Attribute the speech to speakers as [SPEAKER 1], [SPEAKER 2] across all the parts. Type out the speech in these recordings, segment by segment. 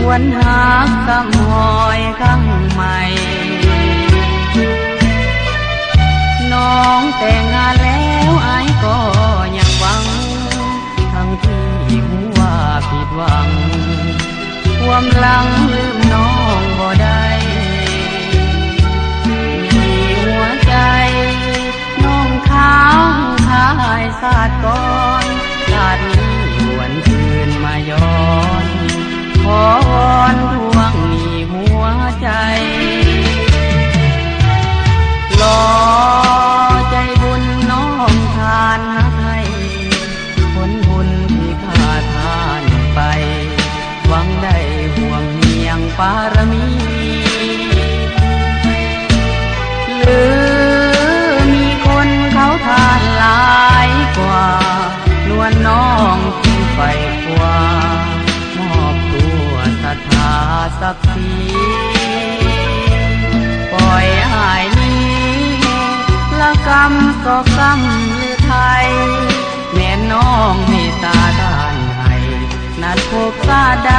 [SPEAKER 1] วนหาคำหอยข้างใหม่น้องแต่งงานแล้วอายก็ยังหวังทั้งที่หัวผิดหวังความหลังลืมน้องบ่ได้มีหัวใจน้องค้างคายศาสตร์ก่อนชาตินี้หวนคืนมาย้อนขอวอนทวงหนี้หัวใจรอใจบุญน้องทานให้ผลบุญที่ข้าทานไปหวังได้ห่วงเมียงปารมีหรือมีคนเขาทานหลายกว่านวลน้องจึงไฟกว่ามอบตัวศรัทธาศักดิ์ศรีปล่อยหายนี้ละกรรมก็กรรมหรือไทยแม่น้องเมตตาทานให้นัดพบซาใด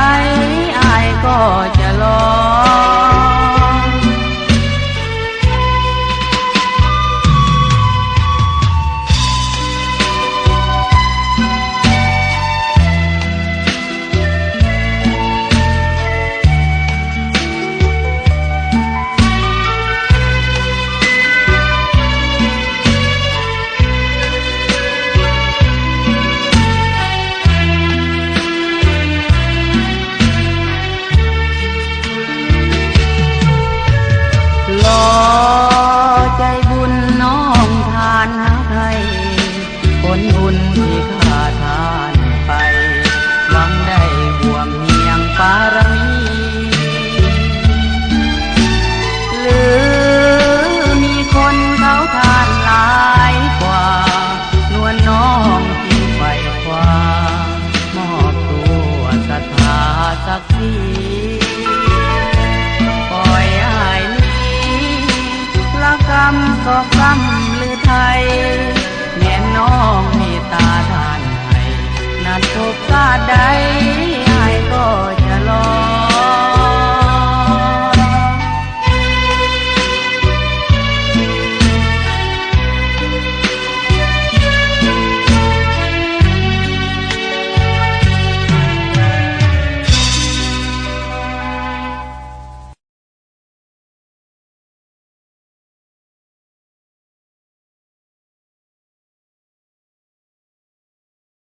[SPEAKER 1] อายก็จะรอใจบุญน้องทานให้ผลบุญที่ข้าทานไปหวังได้ห่วงเมียงปารมีหรือมีคนเขาทานหลายกว่านวลน้องที่ไฟคว้ามอบตัวศรัทธาศักดิ์ศรีปล่อยหายละกรรมก็กรรมหรือไทยแม่น้องเมตตาทานให้นัดพบชาติใด